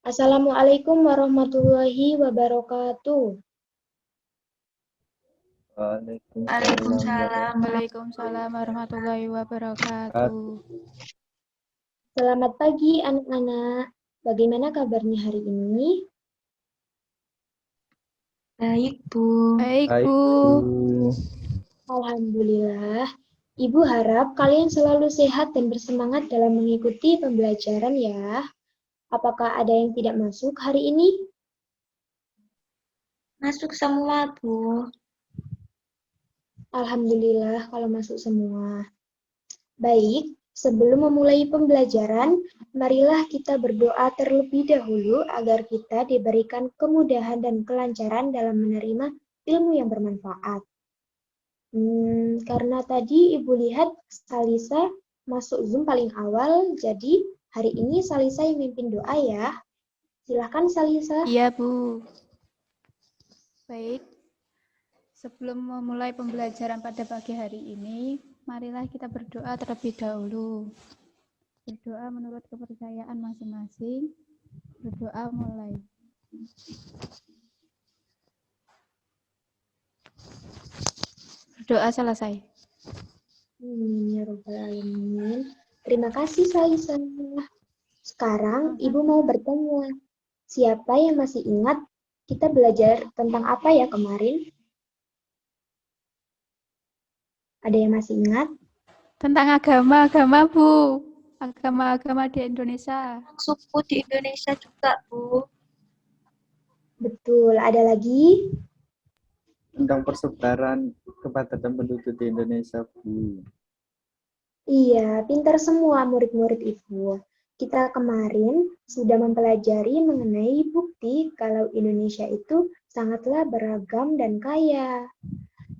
Assalamualaikum warahmatullahi wabarakatuh. Waalaikumsalam. Waalaikumsalam warahmatullahi wabarakatuh. Selamat pagi anak-anak. Bagaimana kabarnya hari ini? Baik, Bu. Baik, Bu. Alhamdulillah. Ibu harap kalian selalu sehat dan bersemangat dalam mengikuti pembelajaran ya. Apakah ada yang tidak masuk hari ini? Masuk semua, Bu. Alhamdulillah kalau masuk semua. Baik, sebelum memulai pembelajaran, marilah kita berdoa terlebih dahulu agar kita diberikan kemudahan dan kelancaran dalam menerima ilmu yang bermanfaat. Karena tadi Ibu lihat Salisa masuk Zoom paling awal, jadi hari ini Salisa yang mimpin doa ya. Silahkan Salisa. Iya, Bu. Baik. Sebelum memulai pembelajaran pada pagi hari ini, marilah kita berdoa terlebih dahulu. Berdoa menurut kepercayaan masing-masing. Berdoa mulai. Berdoa selesai. Ya Rabbal Alamin. Terima kasih Salisa. Sekarang Ibu mau bertanya, siapa yang masih ingat kita belajar tentang apa ya kemarin? Ada yang masih ingat? Tentang agama-agama, Bu. Agama-agama di Indonesia. Suku di Indonesia juga, Bu. Betul, ada lagi? Tentang persebaran kepadatan penduduk di Indonesia, Bu. Iya, pintar semua murid-murid Ibu. Kita kemarin sudah mempelajari mengenai bukti kalau Indonesia itu sangatlah beragam dan kaya.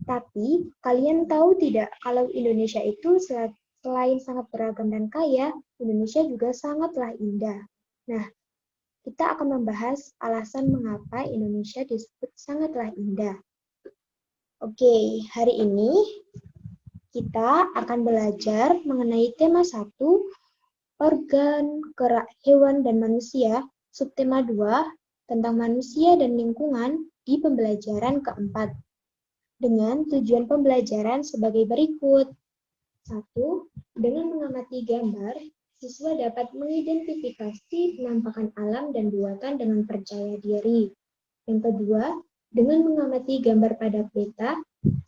Tapi, kalian tahu tidak kalau Indonesia itu selain sangat beragam dan kaya, Indonesia juga sangatlah indah. Nah, kita akan membahas alasan mengapa Indonesia disebut sangatlah indah. Oke, hari ini kita akan belajar mengenai tema 1, organ, gerak hewan dan manusia, subtema 2, tentang manusia dan lingkungan di pembelajaran keempat. Dengan tujuan pembelajaran sebagai berikut. 1. Dengan mengamati gambar, siswa dapat mengidentifikasi penampakan alam dan buatan dengan percaya diri. Yang kedua, dengan mengamati gambar pada peta,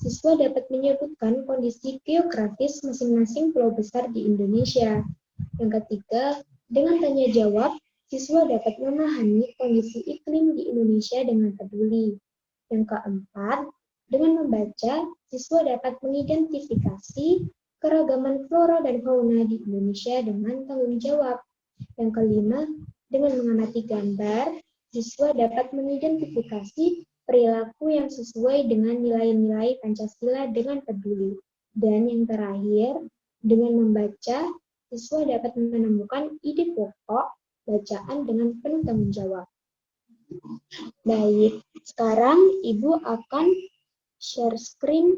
siswa dapat menyebutkan kondisi geografis masing-masing pulau besar di Indonesia. Yang ketiga, dengan tanya jawab, siswa dapat memahami kondisi iklim di Indonesia dengan peduli. Yang keempat, dengan membaca, siswa dapat mengidentifikasi keragaman flora dan fauna di Indonesia dengan tanggung jawab. Yang kelima, dengan mengamati gambar, siswa dapat mengidentifikasi perilaku yang sesuai dengan nilai-nilai Pancasila dengan peduli. Dan yang terakhir, dengan membaca, siswa dapat menemukan ide pokok bacaan dengan penuh tanggung jawab. Baik, sekarang Ibu akan share screen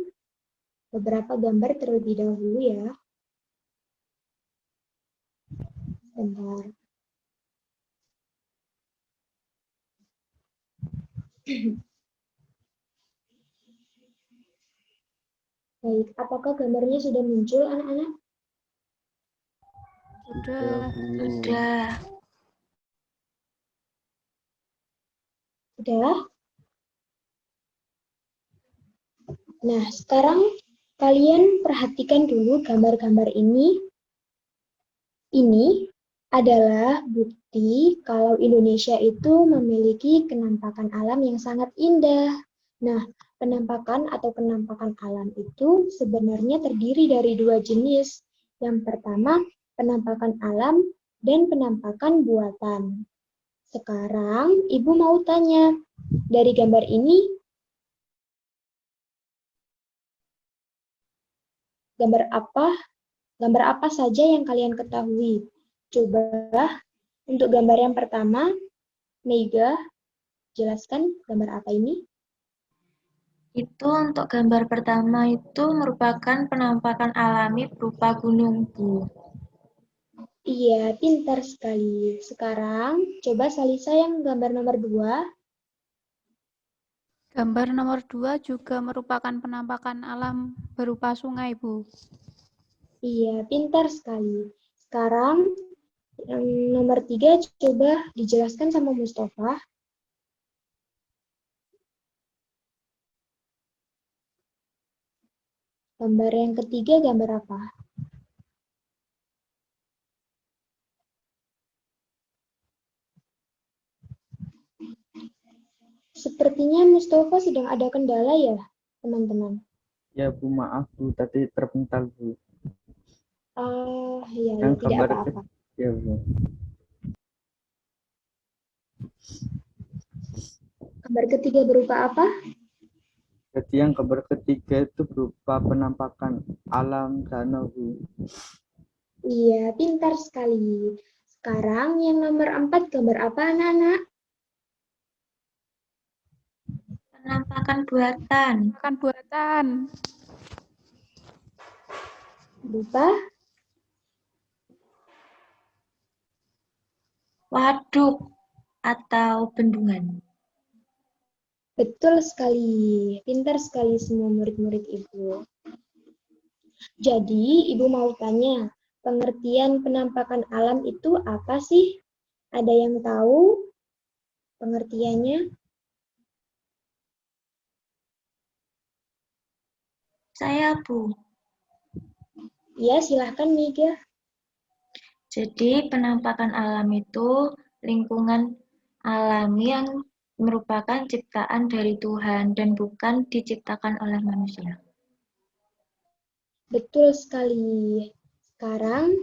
beberapa gambar terlebih dahulu ya. Bentar. Baik, apakah gambarnya sudah muncul anak-anak? Sudah. Sudah? Nah, sekarang kalian perhatikan dulu gambar-gambar ini. Ini adalah bukti kalau Indonesia itu memiliki penampakan alam yang sangat indah. Nah, penampakan alam itu sebenarnya terdiri dari dua jenis. Yang pertama, penampakan alam dan penampakan buatan. Sekarang, Ibu mau tanya, dari gambar ini, gambar apa saja yang kalian ketahui? Coba untuk gambar yang pertama, Mega, jelaskan gambar apa ini? Itu untuk gambar pertama itu merupakan penampakan alami berupa gunung, Bu. Iya, pintar sekali. Sekarang, coba Salisa yang gambar nomor 2. Gambar nomor 2 juga merupakan penampakan alam berupa sungai, Bu. Iya, pintar sekali. Sekarang, yang nomor 3 coba dijelaskan sama Mustafa. Gambar yang ketiga gambar apa? Sepertinya Mustafa sedang ada kendala ya, teman-teman. Ya Bu, maaf Bu, tadi terpental Bu. Iya, Yang tidak gambar apa-apa. ya Bu. Gambar ketiga berupa apa? Jadi yang gambar ketiga itu berupa penampakan alam danau Bu. Iya, pintar sekali. Sekarang yang nomor 4 gambar apa, anak-anak? Penampakan buatan. Penampakan buatan. Berupa Waduk atau bendungan. betul sekali. Pintar sekali semua murid-murid Ibu. Jadi, Ibu mau tanya, pengertian penampakan alam itu apa sih? Ada yang tahu pengertiannya? Saya, Bu. Ya, silahkan Mega. Jadi penampakan alam itu lingkungan alami yang merupakan ciptaan dari Tuhan dan bukan diciptakan oleh manusia. Betul sekali. Sekarang,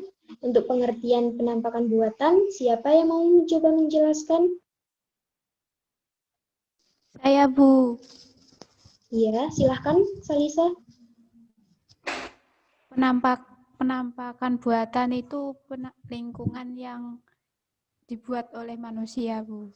untuk pengertian penampakan buatan, siapa yang mau mencoba menjelaskan? Saya, Bu. Ya, silahkan Salisa. Penampakan buatan itu lingkungan yang dibuat oleh manusia, Bu.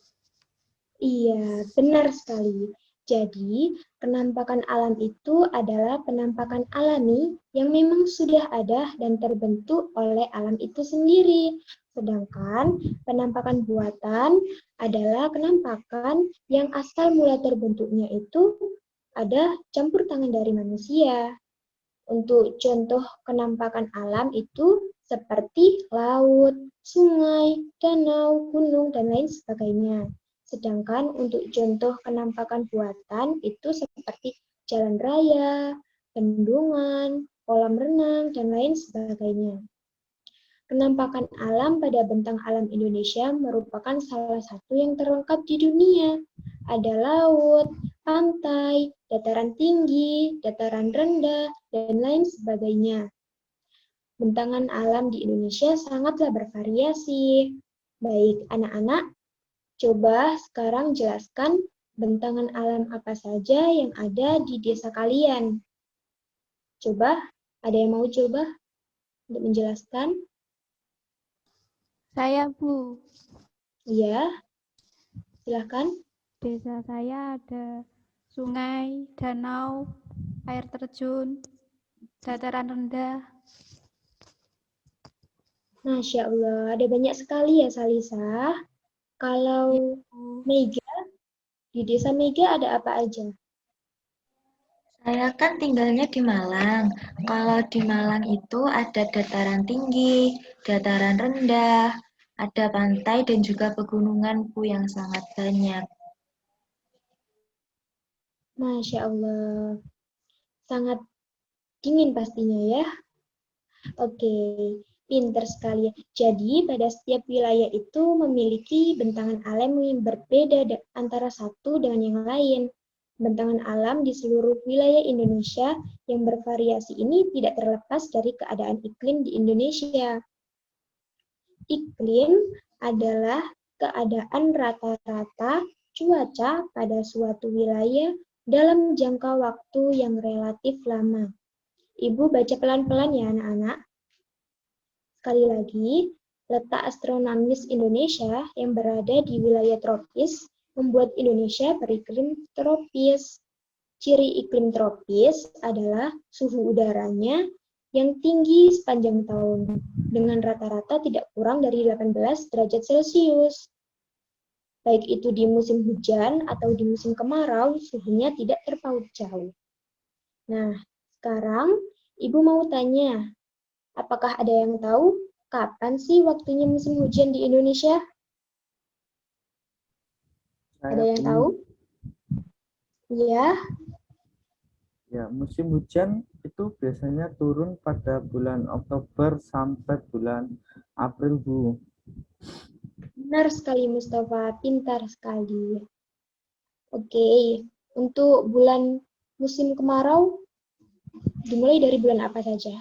Iya, benar sekali. Jadi, penampakan alam itu adalah penampakan alami yang memang sudah ada dan terbentuk oleh alam itu sendiri. Sedangkan penampakan buatan adalah penampakan yang asal mula terbentuknya itu ada campur tangan dari manusia. Untuk contoh penampakan alam itu seperti laut, sungai, danau, gunung, dan lain sebagainya. Sedangkan untuk contoh penampakan buatan itu seperti jalan raya, bendungan, kolam renang, dan lain sebagainya. Penampakan alam pada bentang alam Indonesia merupakan salah satu yang terlengkap di dunia. Ada laut, pantai, dataran tinggi, dataran rendah, dan lain sebagainya. Bentangan alam di Indonesia sangatlah bervariasi. Baik, anak-anak, coba sekarang jelaskan bentangan alam apa saja yang ada di desa kalian. Coba, ada yang mau coba untuk menjelaskan? Saya, Bu. Iya, silakan. Desa saya ada sungai, danau, air terjun, dataran rendah. Masya Allah, ada banyak sekali ya Salisa. Kalau Bu. Mega, di desa Mega ada apa aja? Saya kan tinggalnya di Malang. Kalau di Malang itu ada dataran tinggi, dataran rendah, ada pantai dan juga pegunungan Bu yang sangat banyak. Masya Allah, sangat dingin pastinya ya. Oke, pinter sekali ya. Jadi pada setiap wilayah itu memiliki bentangan alam yang berbeda antara satu dengan yang lain. Bentangan alam di seluruh wilayah Indonesia yang bervariasi ini tidak terlepas dari keadaan iklim di Indonesia. Iklim adalah keadaan rata-rata cuaca pada suatu wilayah dalam jangka waktu yang relatif lama. Ibu baca pelan-pelan ya anak-anak. Sekali lagi, letak astronomis Indonesia yang berada di wilayah tropis membuat Indonesia beriklim tropis. Ciri iklim tropis adalah suhu udaranya yang tinggi sepanjang tahun, dengan rata-rata tidak kurang dari 18 derajat Celcius. Baik itu di musim hujan atau di musim kemarau, suhunya tidak terpaut jauh. Nah, sekarang Ibu mau tanya, apakah ada yang tahu kapan sih waktunya musim hujan di Indonesia? Ada yang tahu? Ya, Ya, musim hujan itu biasanya turun pada bulan Oktober sampai bulan April, Bu. benar sekali Mustafa, pintar sekali. Oke, untuk bulan musim kemarau dimulai dari bulan apa saja?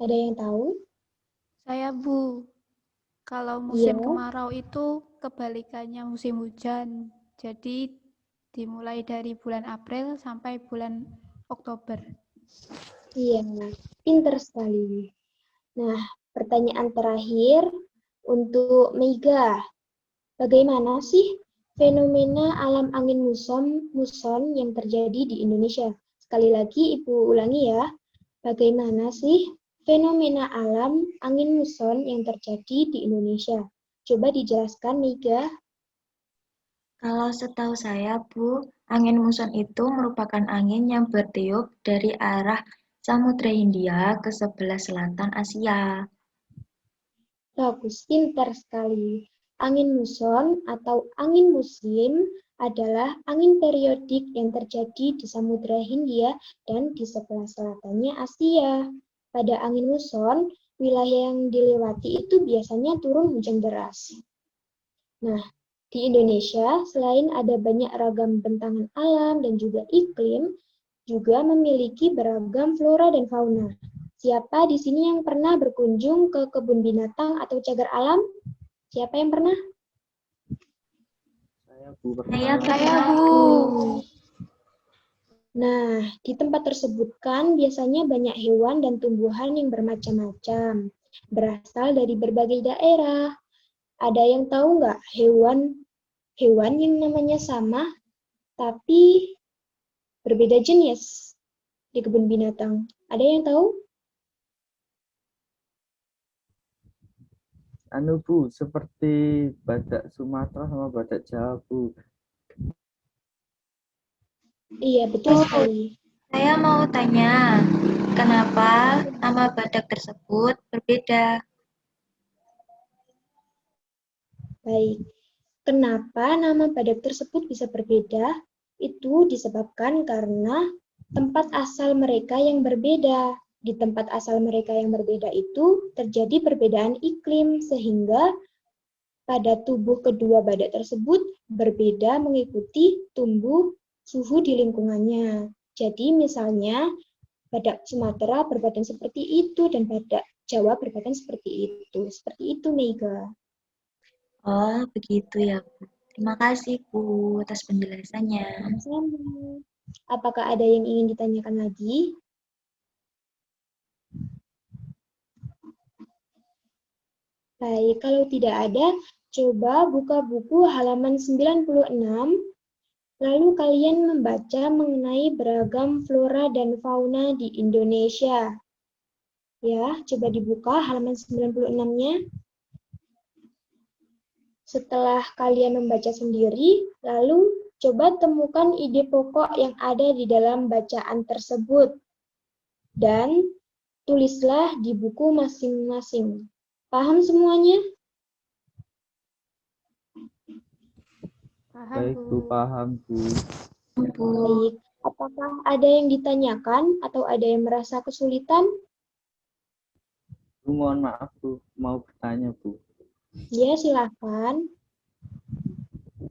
Ada yang tahu? Saya, Bu, kalau Iya, musim kemarau itu kebalikannya musim hujan. Jadi dimulai dari bulan April sampai bulan Oktober. iya, pintar sekali. Nah, pertanyaan terakhir untuk Mega. Bagaimana sih fenomena alam angin muson yang terjadi di Indonesia? Sekali lagi Ibu ulangi ya. Bagaimana sih fenomena alam angin muson yang terjadi di Indonesia? Coba dijelaskan, Mega. Kalau setahu saya, Bu, angin muson itu merupakan angin yang bertiup dari arah Samudra Hindia ke sebelah selatan Asia. Bagus, pintar sekali. Angin muson atau angin musim adalah angin periodik yang terjadi di Samudra Hindia dan di sebelah selatannya Asia. Pada angin muson, wilayah yang dilewati itu biasanya turun hujan deras. Nah, di Indonesia, selain ada banyak ragam bentangan alam dan juga iklim, juga memiliki beragam flora dan fauna. Siapa di sini yang pernah berkunjung ke kebun binatang atau cagar alam? Siapa yang pernah? Saya, Bu, Saya pernah. Saya, pernah, Bu. Bu. Nah, di tempat tersebut kan biasanya banyak hewan dan tumbuhan yang bermacam-macam, berasal dari berbagai daerah. Ada yang tahu nggak hewan yang namanya sama, tapi berbeda jenis di kebun binatang? Ada yang tahu? Anu, Bu, seperti badak Sumatera sama badak Jawa, Bu. Iya, betul sekali. Saya mau tanya, kenapa nama badak tersebut berbeda? Baik. Kenapa nama badak tersebut bisa berbeda? Itu disebabkan karena tempat asal mereka yang berbeda. Di tempat asal mereka yang berbeda itu terjadi perbedaan iklim, sehingga pada tubuh kedua badak tersebut berbeda mengikuti tumbuh suhu di lingkungannya. Jadi misalnya badak Sumatera berbadan seperti itu dan badak Jawa berbadan seperti itu. Seperti itu, Mega. Oh, begitu ya, Bu. Terima kasih, Bu, atas penjelasannya. Sama-sama. Apakah ada yang ingin ditanyakan lagi? Baik, kalau tidak ada, coba buka buku halaman 96, lalu kalian membaca mengenai beragam flora dan fauna di Indonesia. Ya, coba dibuka halaman 96-nya. Setelah kalian membaca sendiri, lalu coba temukan ide pokok yang ada di dalam bacaan tersebut. Dan tulislah di buku masing-masing. Paham semuanya? Paham, Baik, Bu, Bu. paham, Bu. Bu, Baik. Apakah ada yang ditanyakan atau ada yang merasa kesulitan? Bu, mohon maaf, Bu. Mau bertanya, Bu. Ya, silakan.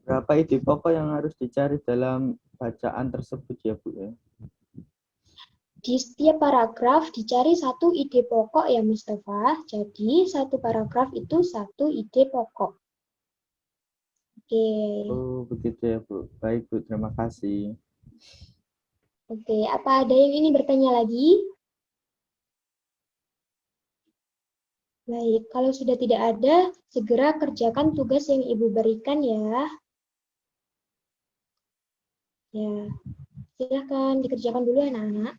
Berapa ide pokok yang harus dicari dalam bacaan tersebut ya, Bu, ya? Di setiap paragraf dicari satu ide pokok ya, Mustafa. Jadi, satu paragraf itu satu ide pokok. Oke. Oh, begitu ya, Bu. Baik, Bu. Terima kasih. Oke, apa ada yang ingin bertanya lagi? Baik, kalau sudah tidak ada, segera kerjakan tugas yang Ibu berikan ya. Ya. Silahkan dikerjakan dulu anak-anak.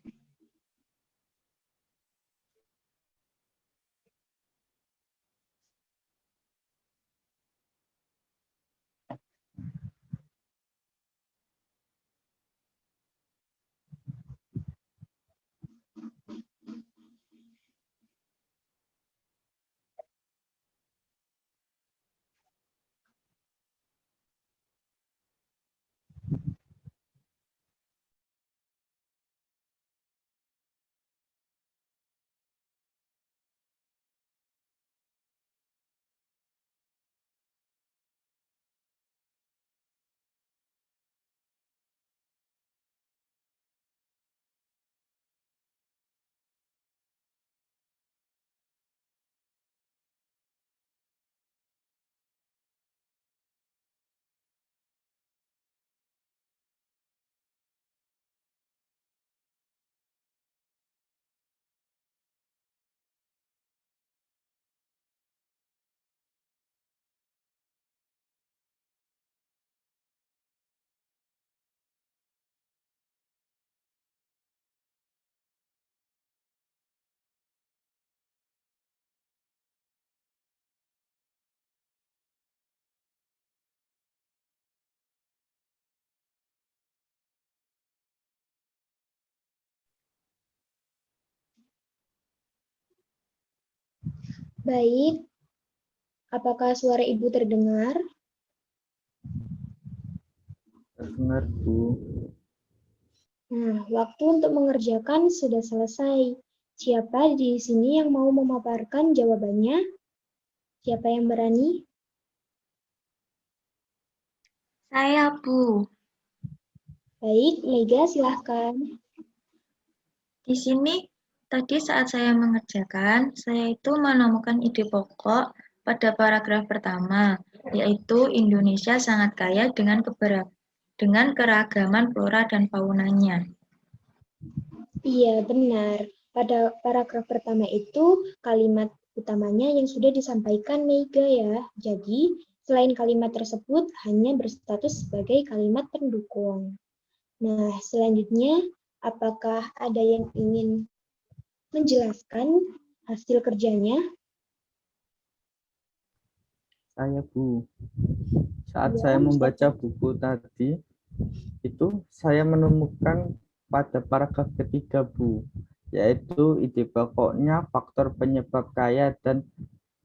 Baik, apakah suara Ibu terdengar? Terdengar, Bu. Nah, waktu untuk mengerjakan sudah selesai. Siapa di sini yang mau memaparkan jawabannya? Siapa yang berani? Saya, Bu. Baik, Mega silahkan. Di sini, tadi saat saya mengerjakan, saya itu menemukan ide pokok pada paragraf pertama, yaitu Indonesia sangat kaya dengan keragaman flora dan faunanya. Iya, benar. Pada paragraf pertama itu kalimat utamanya yang sudah disampaikan Mega ya. Jadi, selain kalimat tersebut hanya berstatus sebagai kalimat pendukung. Nah, selanjutnya, apakah ada yang ingin menjelaskan hasil kerjanya? Saya, Bu. Saat Ya, saya membaca buku tadi, itu saya menemukan pada paragraf ketiga, Bu, yaitu ide pokoknya faktor penyebab kaya dan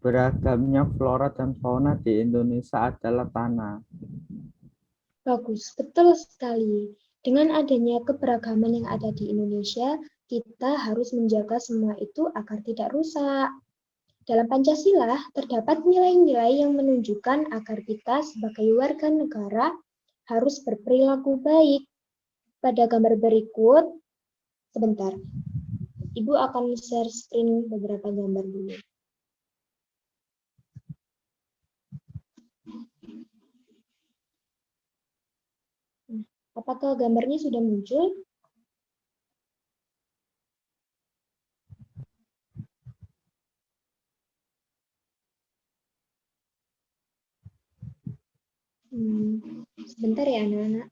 beragamnya flora dan fauna di Indonesia adalah tanah. bagus, betul sekali. Dengan adanya keberagaman yang ada di Indonesia, kita harus menjaga semua itu agar tidak rusak. Dalam Pancasila, terdapat nilai-nilai yang menunjukkan agar kita sebagai warga negara harus berperilaku baik. Pada gambar berikut, sebentar, Ibu akan share screen beberapa gambar dulu. Apakah gambarnya sudah muncul? Sebentar ya anak-anak.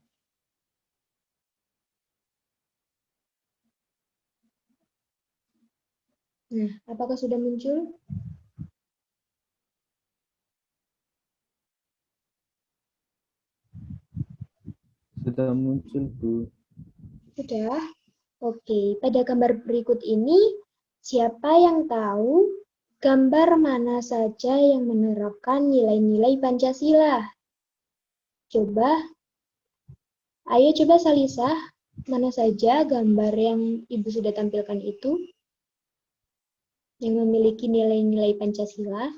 Nah, apakah sudah muncul? Sudah muncul, Bu. Sudah? Oke, pada gambar berikut ini, siapa yang tahu gambar mana saja yang menerapkan nilai-nilai Pancasila? Coba, ayo coba Salisa, mana saja gambar yang Ibu sudah tampilkan itu yang memiliki nilai-nilai Pancasila?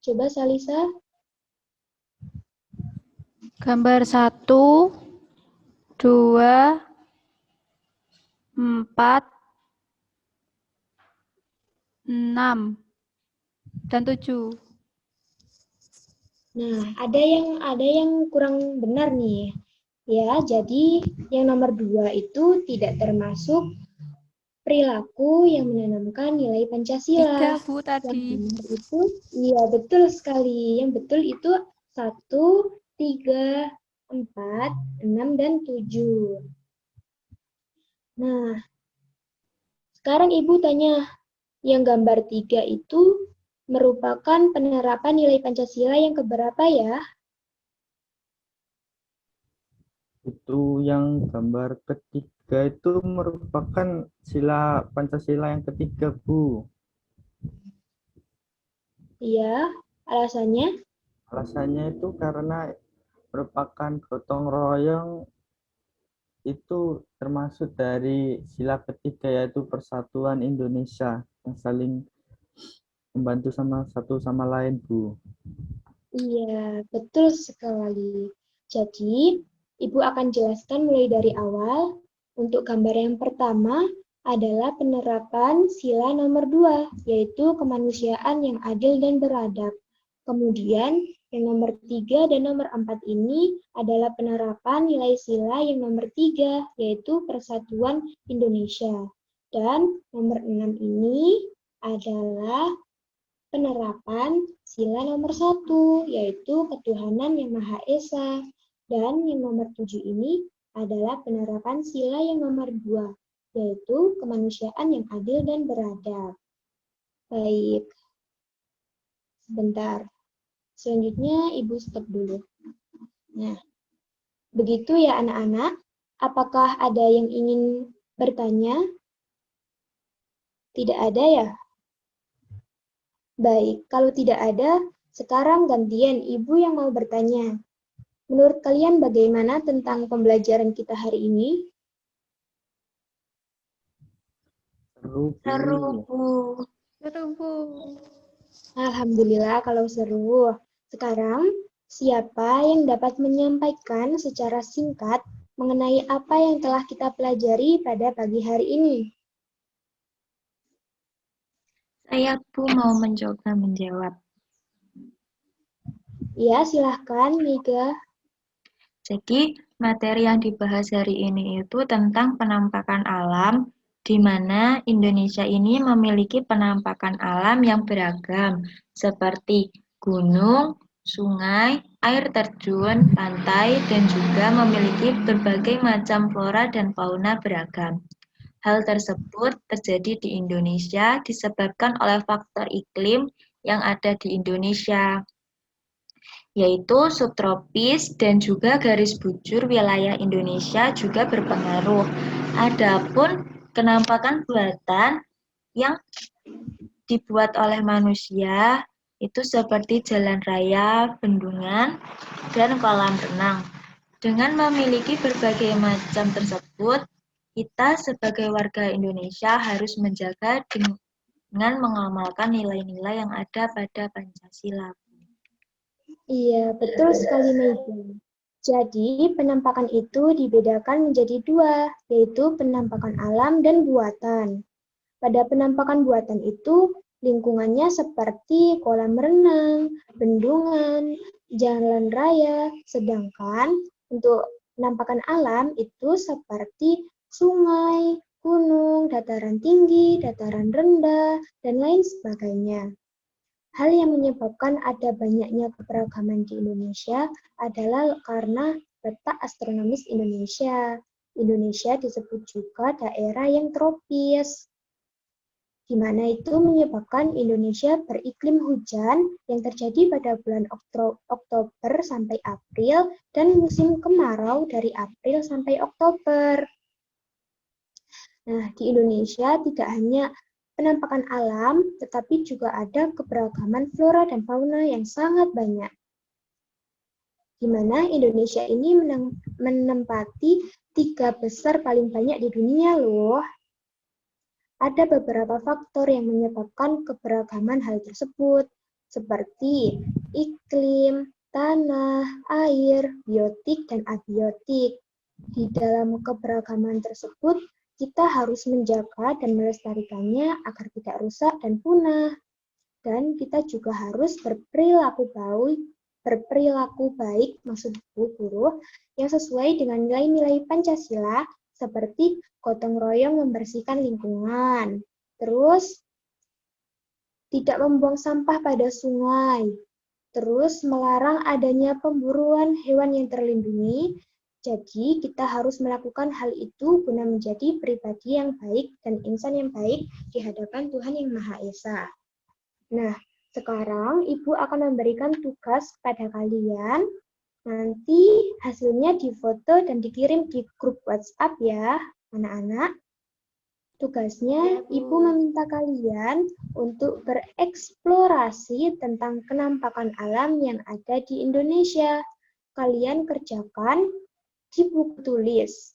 Coba Salisa. Gambar 1, 2, 4, 6, dan 7. Nah, ada yang kurang benar nih. Ya, jadi yang nomor 2 itu tidak termasuk perilaku yang menanamkan nilai Pancasila. 3, Bu, tadi. Yang benar itu, iya betul sekali. Yang betul itu 1, 3, 4, 6, dan 7. Nah, sekarang Ibu tanya, yang gambar 3 itu merupakan penerapan nilai Pancasila yang keberapa ya? Itu yang gambar ketiga itu merupakan sila Pancasila yang ketiga, Bu. Iya, alasannya? Alasannya itu karena merupakan gotong royong, itu termasuk dari sila ketiga yaitu persatuan Indonesia yang saling membantu sama satu sama lain, Bu. Iya, betul sekali. Jadi, Ibu akan jelaskan mulai dari awal. Untuk gambar yang pertama adalah penerapan sila nomor 2, yaitu kemanusiaan yang adil dan beradab. Kemudian, yang nomor 3 dan nomor 4 ini adalah penerapan nilai sila yang nomor 3, yaitu persatuan Indonesia. Dan nomor 6 ini adalah penerapan sila nomor 1, yaitu ketuhanan yang Maha Esa. Dan yang nomor 7 ini adalah penerapan sila yang nomor 2, yaitu kemanusiaan yang adil dan beradab. Baik, sebentar. Selanjutnya Ibu stop dulu. Nah, begitu ya anak-anak. Apakah ada yang ingin bertanya? Tidak ada ya? Baik, kalau tidak ada, sekarang gantian Ibu yang mau bertanya. Menurut kalian bagaimana tentang pembelajaran kita hari ini? Seru, Seru, Bu. Bu. Seru, Bu. Alhamdulillah kalau seru. Sekarang, siapa yang dapat menyampaikan secara singkat mengenai apa yang telah kita pelajari pada pagi hari ini? Saya, Bu, mau mencoba menjawab. Ya, silahkan, Mega. Jadi, materi yang dibahas hari ini itu tentang penampakan alam, di mana Indonesia ini memiliki penampakan alam yang beragam, seperti gunung, sungai, air terjun, pantai, dan juga memiliki berbagai macam flora dan fauna beragam. Hal tersebut terjadi di Indonesia disebabkan oleh faktor iklim yang ada di Indonesia, yaitu subtropis dan juga garis bujur wilayah Indonesia juga berpengaruh. Adapun penampakan buatan yang dibuat oleh manusia itu seperti jalan raya, bendungan, dan kolam renang. Dengan memiliki berbagai macam tersebut, kita sebagai warga Indonesia harus menjaga dengan mengamalkan nilai-nilai yang ada pada Pancasila. Iya, betul sekali, Mega. Jadi, penampakan itu dibedakan menjadi dua, yaitu penampakan alam dan buatan. Pada penampakan buatan itu, lingkungannya seperti kolam renang, bendungan, jalan raya, sedangkan untuk penampakan alam itu seperti sungai, gunung, dataran tinggi, dataran rendah, dan lain sebagainya. Hal yang menyebabkan ada banyaknya keberagaman di Indonesia adalah karena letak astronomis Indonesia. Indonesia disebut juga daerah yang tropis, di mana itu menyebabkan Indonesia beriklim hujan yang terjadi pada bulan Oktober sampai April dan musim kemarau dari April sampai Oktober. Nah, di Indonesia tidak hanya penampakan alam, tetapi juga ada keberagaman flora dan fauna yang sangat banyak. Di mana Indonesia ini menempati 3 besar paling banyak di dunia loh. Ada beberapa faktor yang menyebabkan keberagaman hal tersebut, seperti iklim, tanah, air, biotik, dan abiotik. Di dalam keberagaman tersebut, kita harus menjaga dan melestarikannya agar tidak rusak dan punah. Dan kita juga harus berperilaku baik, maksud guru, yang sesuai dengan nilai-nilai Pancasila, seperti gotong royong membersihkan lingkungan, terus tidak membuang sampah pada sungai, Terus melarang adanya pemburuan hewan yang terlindungi. Jadi kita harus melakukan hal itu guna menjadi pribadi yang baik dan insan yang baik di hadapan Tuhan Yang Maha Esa. Nah, sekarang Ibu akan memberikan tugas kepada kalian. Nanti hasilnya difoto dan dikirim di grup WhatsApp ya, anak-anak. Tugasnya, Ibu meminta kalian untuk bereksplorasi tentang penampakan alam yang ada di Indonesia. Kalian kerjakan di buku tulis.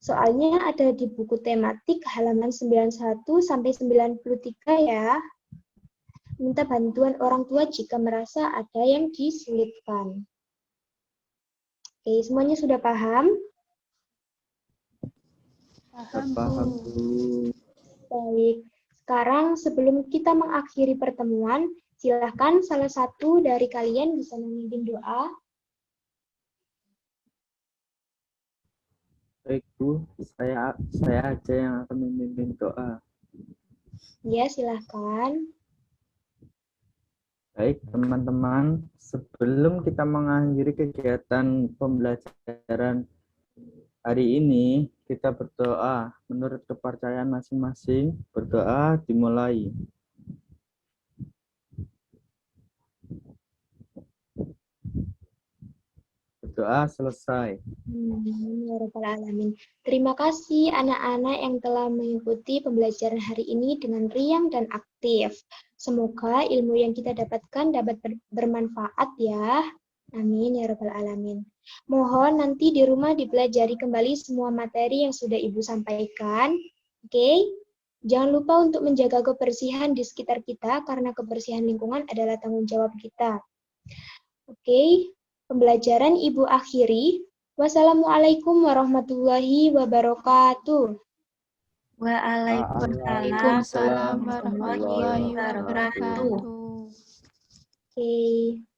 Soalnya ada di buku tematik halaman 91 sampai 93 ya. Minta bantuan orang tua jika merasa ada yang disulitkan. Oke, semuanya sudah paham? Paham, Bu. Baik, sekarang sebelum kita mengakhiri pertemuan, silahkan salah satu dari kalian bisa memimpin doa. Baik, Bu. Saya aja yang akan memimpin doa. Ya, silahkan. Baik, teman-teman, sebelum kita mengakhiri kegiatan pembelajaran hari ini, kita berdoa menurut kepercayaan masing-masing. Berdoa dimulai. Berdoa selesai. Ya Rabbal Alamin. Terima kasih anak-anak yang telah mengikuti pembelajaran hari ini dengan riang dan aktif. Semoga ilmu yang kita dapatkan dapat bermanfaat ya. Amin ya Rabbal Alamin. Mohon nanti di rumah dipelajari kembali semua materi yang sudah Ibu sampaikan. Oke? Jangan lupa untuk menjaga kebersihan di sekitar kita karena kebersihan lingkungan adalah tanggung jawab kita. Oke? Pembelajaran Ibu akhiri. Wassalamualaikum warahmatullahi wabarakatuh. Waalaikumsalam Waalaikumsalam warahmatullahi warahmatullahi wabarakatuh. wabarakatuh. Oke.